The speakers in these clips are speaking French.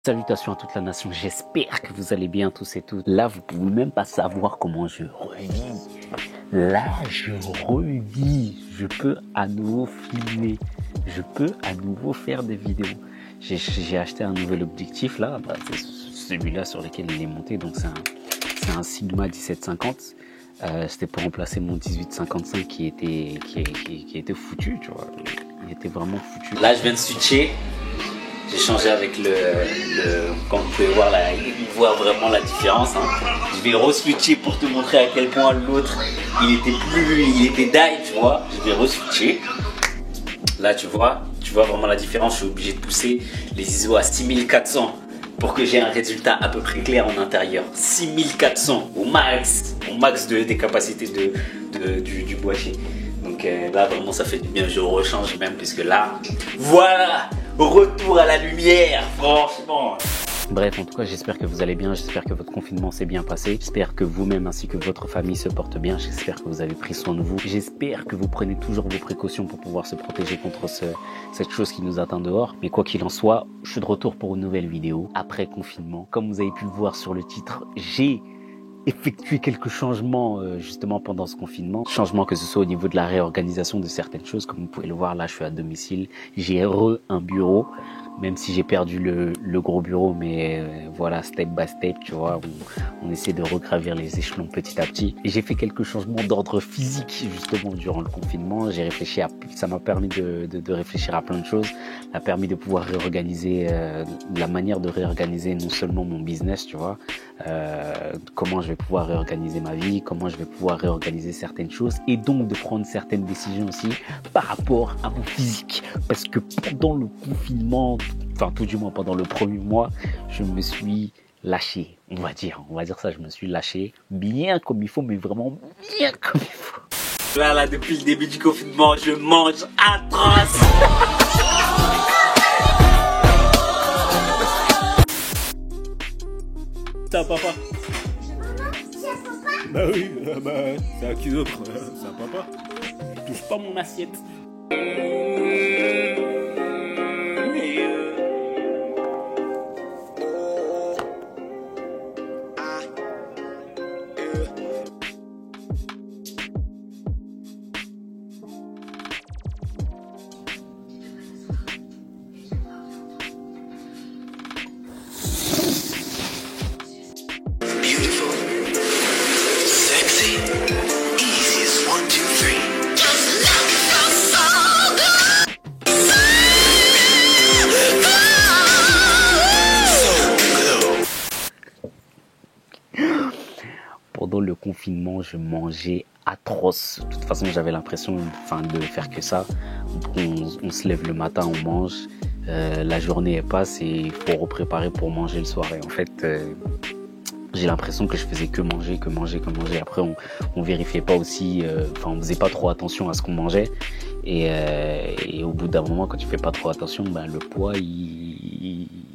Salutations à toute la nation, j'espère que vous allez bien tous et toutes. Là, vous pouvez même pas savoir comment je revis. Là, je revis. Je peux à nouveau filmer. Je peux à nouveau faire des vidéos. J'ai acheté un nouvel objectif là. C'est celui-là sur lequel il est monté. Donc c'est un Sigma 1750. C'était pour remplacer mon 1855 qui était foutu, tu vois. Il était vraiment foutu. Là, je viens de switcher. J'ai changé avec comme vous pouvez voir là, il voit vraiment la différence. Hein. Je vais re-switcher pour te montrer à quel point l'autre, il était die, tu vois. Je vais re-switcher. Là, tu vois vraiment la différence. Je suis obligé de pousser les ISO à 6400 pour que j'ai un résultat à peu près clair en intérieur. 6400 au max des capacités du boîtier. Donc là, vraiment, ça fait du bien. Je rechange même, puisque là, voilà, retour à la lumière, franchement. Bref, en tout cas, j'espère que vous allez bien. J'espère que votre confinement s'est bien passé. J'espère que vous-même ainsi que votre famille se porte bien. J'espère que vous avez pris soin de vous. J'espère que vous prenez toujours vos précautions pour pouvoir se protéger contre cette chose qui nous atteint dehors. Mais quoi qu'il en soit, je suis de retour pour une nouvelle vidéo après confinement. Comme vous avez pu le voir sur le titre, j'ai effectuer quelques changements justement pendant ce confinement. Changements que ce soit au niveau de la réorganisation de certaines choses. Comme vous pouvez le voir, là je suis à domicile. J'ai un bureau, même si j'ai perdu le gros bureau, mais voilà, step by step, tu vois, on essaie de regravir les échelons petit à petit. Et j'ai fait quelques changements d'ordre physique justement durant le confinement. J'ai réfléchi ça m'a permis de réfléchir à plein de choses. Ça m'a permis de pouvoir réorganiser la manière de réorganiser non seulement mon business, tu vois, comment je vais pouvoir réorganiser ma vie, comment je vais pouvoir réorganiser certaines choses et donc de prendre certaines décisions aussi par rapport à mon physique. Parce que pendant le confinement, enfin tout du moins pendant le premier mois, je me suis lâché, on va dire ça, je me suis lâché bien comme il faut, mais vraiment bien comme il faut. Là, depuis le début du confinement, je mange atroce. Ça, papa. Bah oui, c'est à qui d'autre? C'est à papa. Je touche pas mon assiette. Pendant le confinement, je mangeais atroce. De toute façon, j'avais l'impression de faire que ça. On se lève le matin, on mange. La journée elle passe et il faut repréparer pour manger le soir. Et en fait, j'ai l'impression que je faisais que manger. Après, on vérifiait pas aussi, on faisait pas trop attention à ce qu'on mangeait. Et au bout d'un moment, quand tu fais pas trop attention,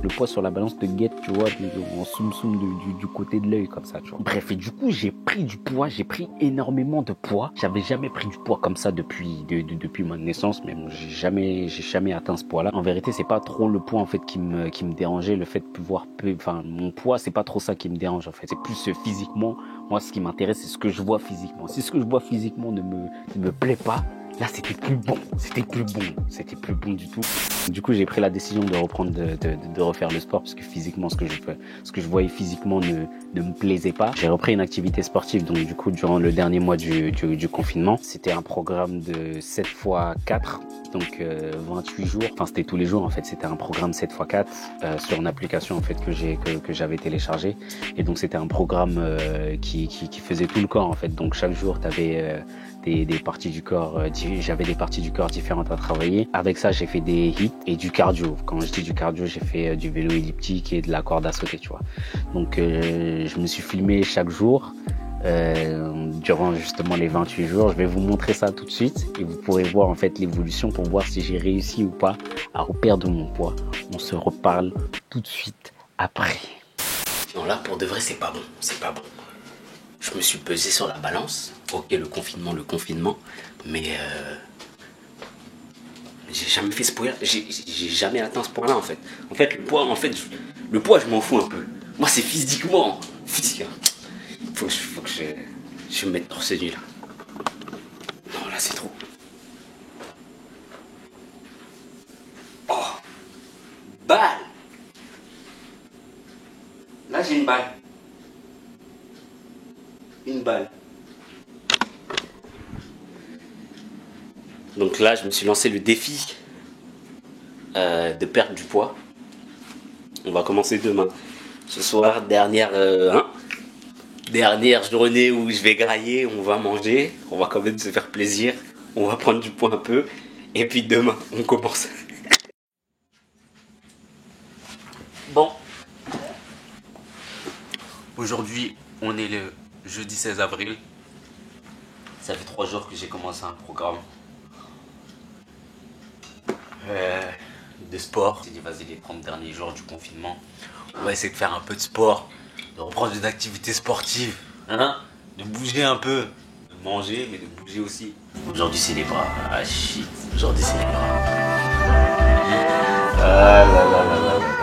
le poids sur la balance te guette, tu vois, en soum du côté de l'œil comme ça, tu vois. Bref, et du coup, j'ai pris du poids, j'ai pris énormément de poids. J'avais jamais pris du poids comme ça depuis ma naissance, mais bon, j'ai jamais atteint ce poids-là. En vérité, c'est pas trop le poids en fait qui me dérangeait, le fait de pouvoir, mon poids, c'est pas trop ça qui me dérange en fait. C'est plus physiquement. Moi, ce qui m'intéresse, c'est ce que je vois physiquement. Si ce que je vois physiquement ne me plaît pas, là, c'était plus bon du tout. Du coup, j'ai pris la décision de reprendre, de refaire le sport parce que physiquement, ce que je voyais physiquement ne me plaisait pas. J'ai repris une activité sportive, donc du coup, durant le dernier mois du confinement, c'était un programme de 7 x 4, donc 28 jours. Enfin, c'était tous les jours en fait. C'était un programme 7 x 4 sur une application en fait que j'avais téléchargée. Et donc, c'était un programme qui faisait tout le corps en fait. Donc, chaque jour, tu avais des parties du corps, j'avais des parties du corps différentes à travailler. Avec ça, j'ai fait des hits et du cardio. Quand je dis du cardio, j'ai fait du vélo elliptique et de la corde à sauter, tu vois. Donc, je me suis filmé chaque jour durant justement les 28 jours. Je vais vous montrer ça tout de suite et vous pourrez voir en fait l'évolution pour voir si j'ai réussi ou pas à reperdre mon poids. On se reparle tout de suite après. Non, là, pour de vrai, c'est pas bon. Je me suis pesé sur la balance. Ok, le confinement, mais j'ai jamais fait ce point, j'ai jamais atteint ce point-là en fait. En fait, le poids, Le poids, je m'en fous un peu. Moi, c'est physiquement. Physique. Faut que je me mette torse nu là. Non, là, c'est trop. Oh, balle. Là, j'ai une balle. Une balle. Donc là, je me suis lancé le défi de perdre du poids. On va commencer demain. Ce soir, dernière journée où je vais grailler, on va manger, on va quand même se faire plaisir, on va prendre du poids un peu, et puis demain, on commence. Bon. Aujourd'hui, on est le jeudi 16 avril. Ça fait 3 jours que j'ai commencé un programme de sport. J'ai dit vas-y, les 30 derniers jours du confinement, on va essayer de faire un peu de sport, de reprendre des activités sportives, hein, de bouger un peu, de manger mais de bouger aussi. Aujourd'hui c'est les bras, ah shit, aujourd'hui c'est les bras. Ah là là là là là.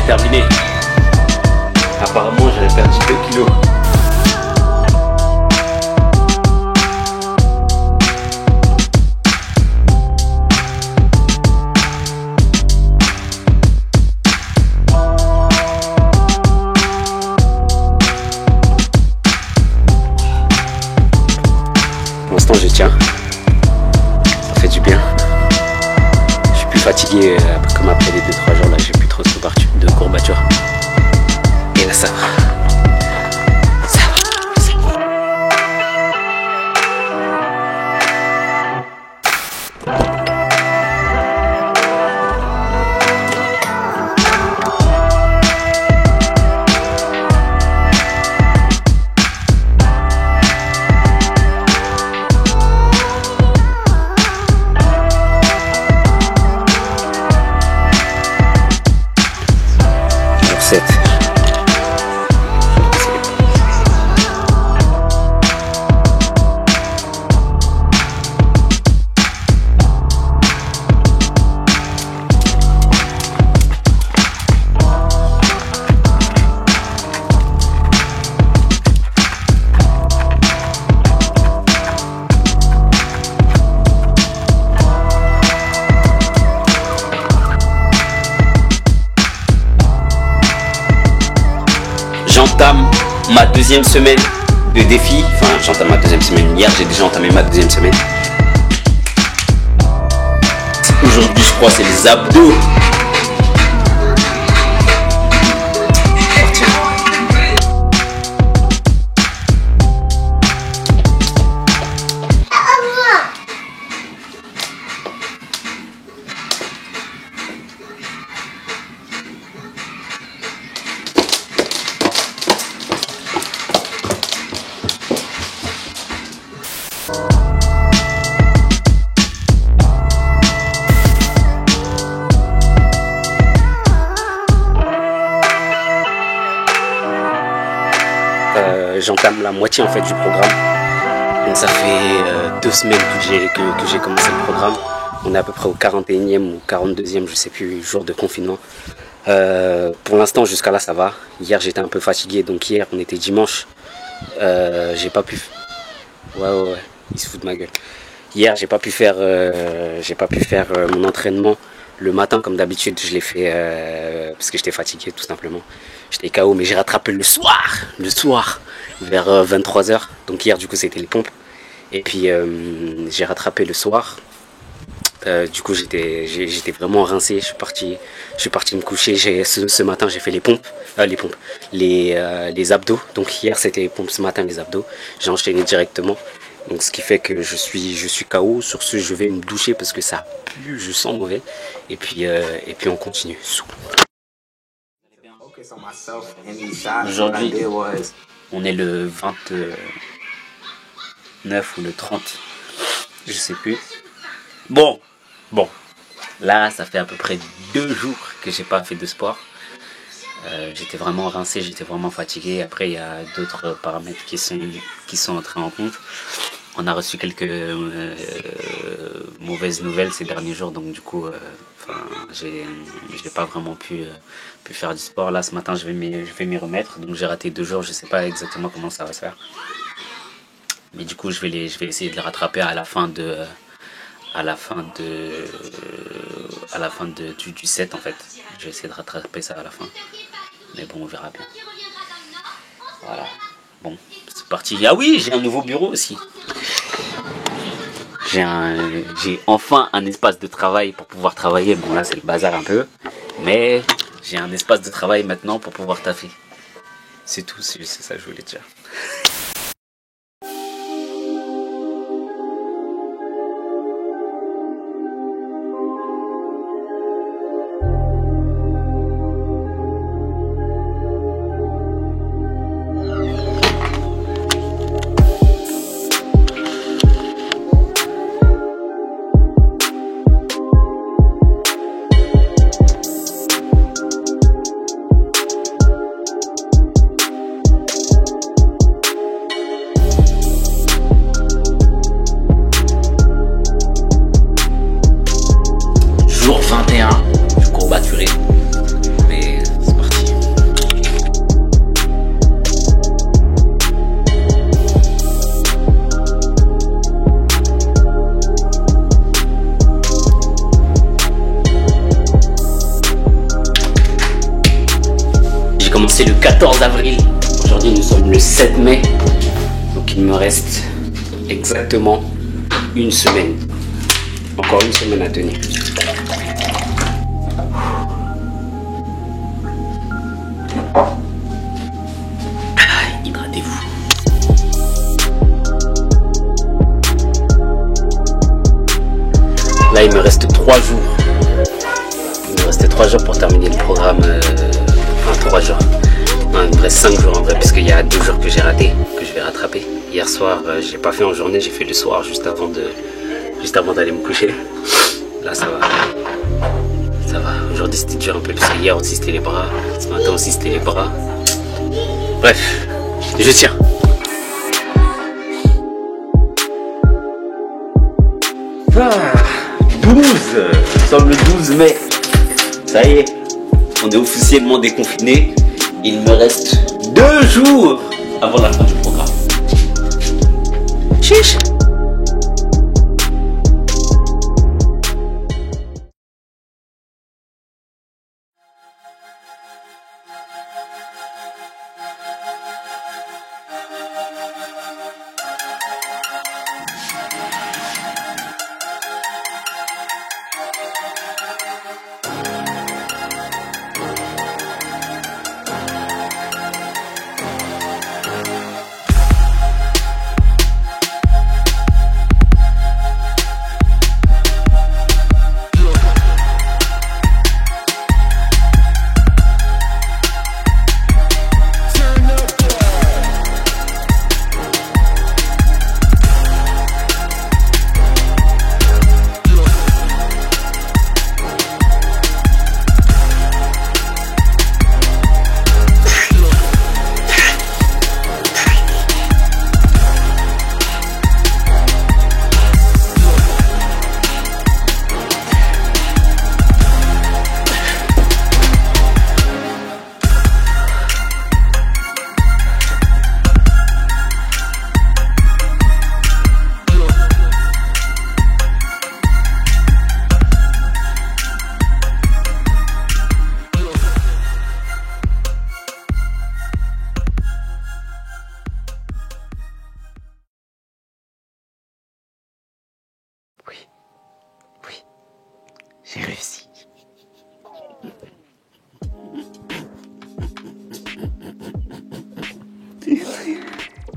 Terminé. Apparemment, j'avais perdu 2 kilos. Pour l'instant, je tiens. Ça fait du bien. Je suis plus fatigué comme après les 2-3 jours là. J'ai plus trop de courbatures. Et là, ça va. Ça va. Jour 7. J'entame ma 2e semaine de défi. Enfin, j'entame ma 2e semaine. Hier, j'ai déjà entamé ma 2e semaine. Aujourd'hui, je crois, c'est les abdos. J'entame la moitié en fait du programme. Donc ça fait 2 semaines que j'ai commencé le programme. On est à peu près au 41e ou 42e, je sais plus, jour de confinement. Pour l'instant, jusqu'à là, ça va. Hier, j'étais un peu fatigué, donc hier, on était dimanche. J'ai pas pu... Ouais, il se fout de ma gueule. Hier, j'ai pas pu faire mon entraînement Le matin, comme d'habitude, je l'ai fait parce que j'étais fatigué, tout simplement. J'étais KO, mais j'ai rattrapé le soir, vers 23h. Donc hier, du coup, c'était les pompes. Et puis, j'ai rattrapé le soir. Du coup, j'étais vraiment rincé. Je suis parti me coucher. Ce matin, j'ai fait les abdos. Donc hier, c'était les pompes. Ce matin, les abdos. J'ai enchaîné directement. Donc ce qui fait que je suis KO. Sur ce, je vais me doucher parce que ça pue, je sens mauvais. Et puis on continue. Aujourd'hui, on est le 29 ou le 30. Je sais plus. Bon. Là, ça fait à peu près 2 jours que j'ai pas fait de sport. J'étais vraiment rincé, j'étais vraiment fatigué. Après, il y a d'autres paramètres qui sont entrés en compte. On a reçu quelques mauvaises nouvelles ces derniers jours, donc du coup, j'ai pas vraiment pu faire du sport. Là, ce matin, je vais m'y remettre. Donc j'ai raté 2 jours, je sais pas exactement comment ça va se faire. Mais du coup, je vais essayer de les rattraper à la fin du 7 en fait. Je vais essayer de rattraper ça à la fin. Mais bon, on verra bien. Voilà. Bon, c'est parti. Ah oui, j'ai un nouveau bureau aussi. J'ai enfin un espace de travail pour pouvoir travailler. Bon là, c'est le bazar un peu. Mais j'ai un espace de travail maintenant pour pouvoir taffer. C'est tout, c'est ça que je voulais dire. Jour 21, je courbaturé, mais c'est parti. J'ai commencé le 14 avril, aujourd'hui nous sommes le 7 mai, donc il me reste exactement une semaine, encore une semaine à tenir. Hydratez-vous. Là, il me reste 3 jours. Il me reste 3 jours pour terminer le programme. Enfin, 3 jours. Non, il me reste 5 jours en vrai, parce qu'il y a 2 jours que j'ai raté, que je vais rattraper. Hier soir, j'ai pas fait en journée, j'ai fait le soir juste avant d'aller me coucher. Là, ça va. Ça va. Aujourd'hui, c'était dur un peu, parce que hier aussi, c'était les bras. Ce matin aussi, c'était les bras. Bref, je tiens. Ah, 12. Nous sommes le 12 mai. Ça y est, on est officiellement déconfiné. Il me reste 2 jours avant la fin du programme. Chiche.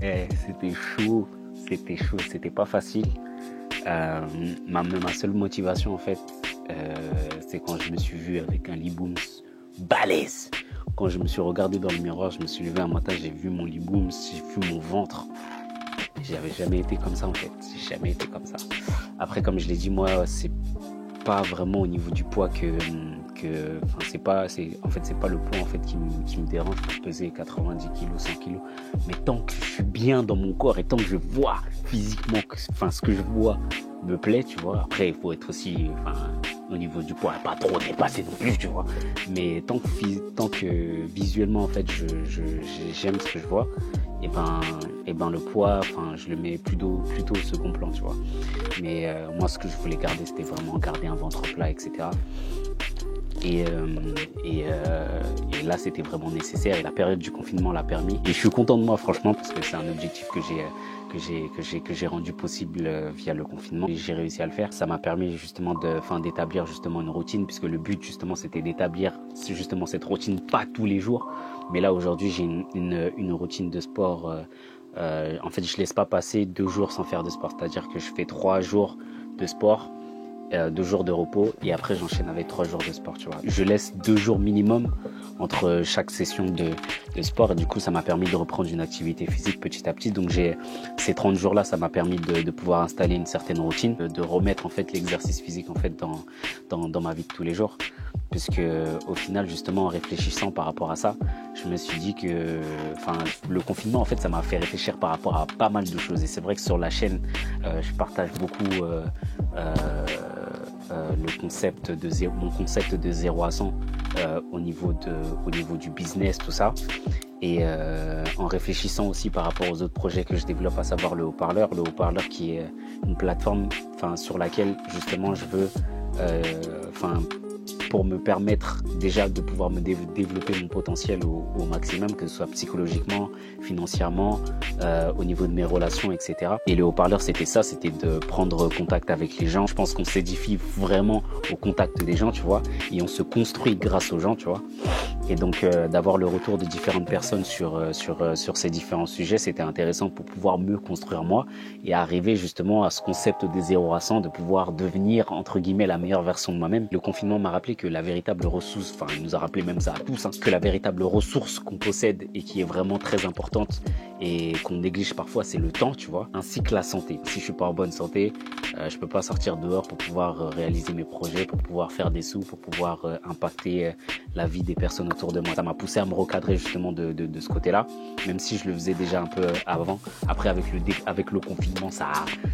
c'était chaud, c'était pas facile. Ma seule motivation en fait, c'est quand je me suis vu avec un Lee Booms balèze. Quand je me suis regardé dans le miroir, je me suis levé un matin, j'ai vu mon Lee Booms, j'ai vu mon ventre. J'avais jamais été comme ça en fait, j'ai jamais été comme ça. Après, comme je l'ai dit, moi, c'est pas vraiment au niveau du poids c'est pas le poids en fait qui me dérange. Je peux peser 90 kg, 100 kg, mais tant que je suis bien dans mon corps et tant que je vois physiquement ce que je vois me plaît, tu vois. Après, il faut être aussi au niveau du poids, pas trop dépassé non plus, tu vois. Mais tant que visuellement en fait j'aime ce que je vois, et ben le poids, je le mets plutôt au second plan, tu vois. Mais moi, ce que je voulais garder, c'était vraiment garder un ventre plat, etc. Et là, c'était vraiment nécessaire, et la période du confinement l'a permis. Et je suis content de moi, franchement, parce que c'est un objectif que j'ai rendu possible via le confinement. Et j'ai réussi à le faire. Ça m'a permis justement d'établir justement une routine, puisque le but justement c'était d'établir justement cette routine, pas tous les jours. Mais là aujourd'hui, j'ai une routine de sport. En fait, je laisse pas passer 2 jours sans faire de sport. C'est-à-dire que je fais 3 jours de sport, 2 jours de repos, et après j'enchaîne avec 3 jours de sport, tu vois. Je laisse 2 jours minimum entre chaque session de sport, et du coup ça m'a permis de reprendre une activité physique petit à petit. Donc ces 30 jours là, ça m'a permis de pouvoir installer une certaine routine, de remettre en fait l'exercice physique en fait dans ma vie de tous les jours. Puisque au final, justement, en réfléchissant par rapport à ça, je me suis dit que le confinement en fait ça m'a fait réfléchir par rapport à pas mal de choses. Et c'est vrai que sur la chaîne je partage beaucoup mon concept de 0 à 100 au niveau du business, tout ça. Et en réfléchissant aussi par rapport aux autres projets que je développe, à savoir le haut-parleur qui est une plateforme sur laquelle justement je veux pour me permettre déjà de pouvoir me développer mon potentiel au maximum, que ce soit psychologiquement, financièrement, au niveau de mes relations, etc. Et le haut-parleur, c'était de prendre contact avec les gens. Je pense qu'on s'édifie vraiment au contact des gens, tu vois, et on se construit grâce aux gens, tu vois. Et donc d'avoir le retour de différentes personnes sur ces différents sujets, c'était intéressant pour pouvoir me construire moi et arriver justement à ce concept des 0 à 100, de pouvoir devenir entre guillemets la meilleure version de moi-même. Le confinement m'a rappelé que la véritable ressource, il nous a rappelé même ça à tous, que la véritable ressource qu'on possède et qui est vraiment très importante et qu'on néglige parfois, c'est le temps, tu vois, ainsi que la santé. Si je suis pas en bonne santé, je peux pas sortir dehors pour pouvoir réaliser mes projets, pour pouvoir faire des sous, pour pouvoir impacter la vie des personnes autour de moi. Ça m'a poussé à me recadrer justement de ce côté-là, même si je le faisais déjà un peu avant. Après, avec le confinement, ça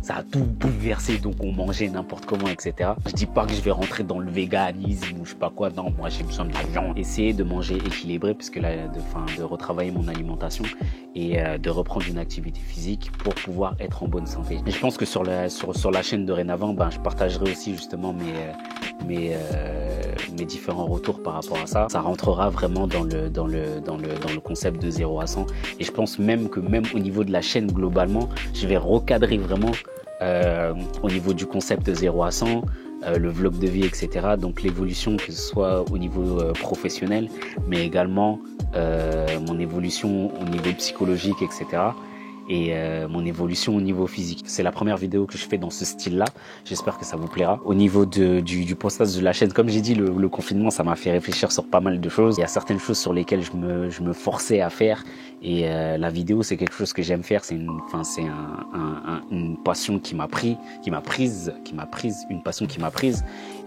a tout bouleversé, donc on mangeait n'importe comment, etc. Je dis pas que je vais rentrer dans le véganisme ou je sais pas quoi, non, moi j'ai besoin de la viande. Essayer de manger équilibré, puisque là, de retravailler mon alimentation et de reprendre une activité physique pour pouvoir être en bonne santé. Et je pense que sur la chaîne dorénavant, je partagerai aussi justement mes différents retours par rapport à ça. Ça rentrera vraiment dans le concept de 0 à 100. Et je pense même au niveau de la chaîne globalement, je vais recadrer vraiment au niveau du concept de 0 à 100, le vlog de vie, etc. Donc l'évolution, que ce soit au niveau professionnel, mais également mon évolution au niveau psychologique, etc. Et mon évolution au niveau physique. C'est la première vidéo que je fais dans ce style-là. J'espère que ça vous plaira. Au niveau du postage de la chaîne, comme j'ai dit, le confinement, ça m'a fait réfléchir sur pas mal de choses. Il y a certaines choses sur lesquelles je me forçais à faire. Et la vidéo, c'est quelque chose que j'aime faire. C'est une passion qui m'a prise. Une passion qui m'a prise.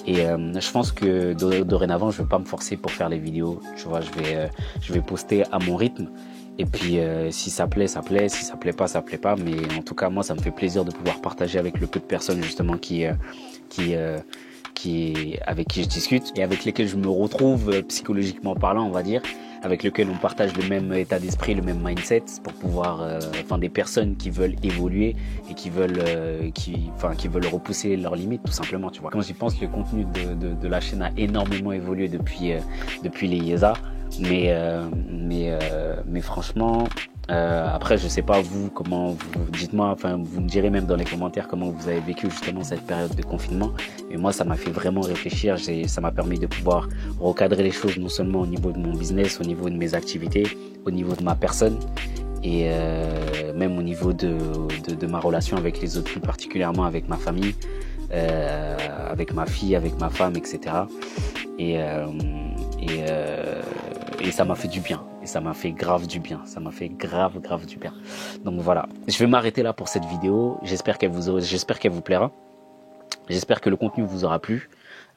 Et je pense que dorénavant, je vais pas me forcer pour faire les vidéos. Tu vois, je vais poster à mon rythme. Et puis si ça plaît, ça plaît. Si ça plaît pas, ça plaît pas. Mais en tout cas, moi, ça me fait plaisir de pouvoir partager avec le peu de personnes justement avec qui je discute et avec lesquelles je me retrouve psychologiquement parlant, on va dire, avec lesquelles on partage le même état d'esprit, le même mindset, pour pouvoir, des personnes qui veulent évoluer et qui veulent repousser leurs limites, tout simplement, tu vois. Quand j'y pense, le contenu de la chaîne a énormément évolué depuis les IESA, mais franchement. Après, je sais pas vous comment dites-moi, vous me direz même dans les commentaires comment vous avez vécu justement cette période de confinement. Et moi, ça m'a fait vraiment réfléchir. Ça m'a permis de pouvoir recadrer les choses, non seulement au niveau de mon business, au niveau de mes activités, au niveau de ma personne. et même au niveau de ma relation avec les autres, plus particulièrement avec ma famille, avec ma fille, avec ma femme, etc. Et ça m'a fait du bien. Et ça m'a fait grave du bien. Ça m'a fait grave du bien. Donc voilà. Je vais m'arrêter là pour cette vidéo. J'espère qu'elle vous plaira. J'espère que le contenu vous aura plu.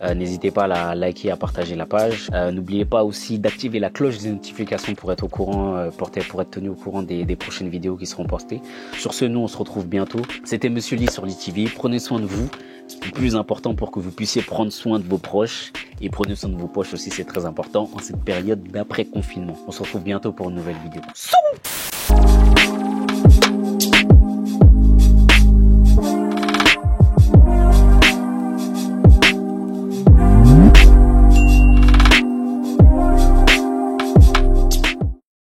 N'hésitez pas à la liker, à partager la page. N'oubliez pas aussi d'activer la cloche des notifications pour être au courant, pour être tenu au courant des prochaines vidéos qui seront postées. Sur ce, nous on se retrouve bientôt. C'était Monsieur Lee sur Lee TV. Prenez soin de vous. C'est le plus important pour que vous puissiez prendre soin de vos proches. Et prenez soin de vos poches aussi, c'est très important en cette période d'après confinement. On se retrouve bientôt pour une nouvelle vidéo.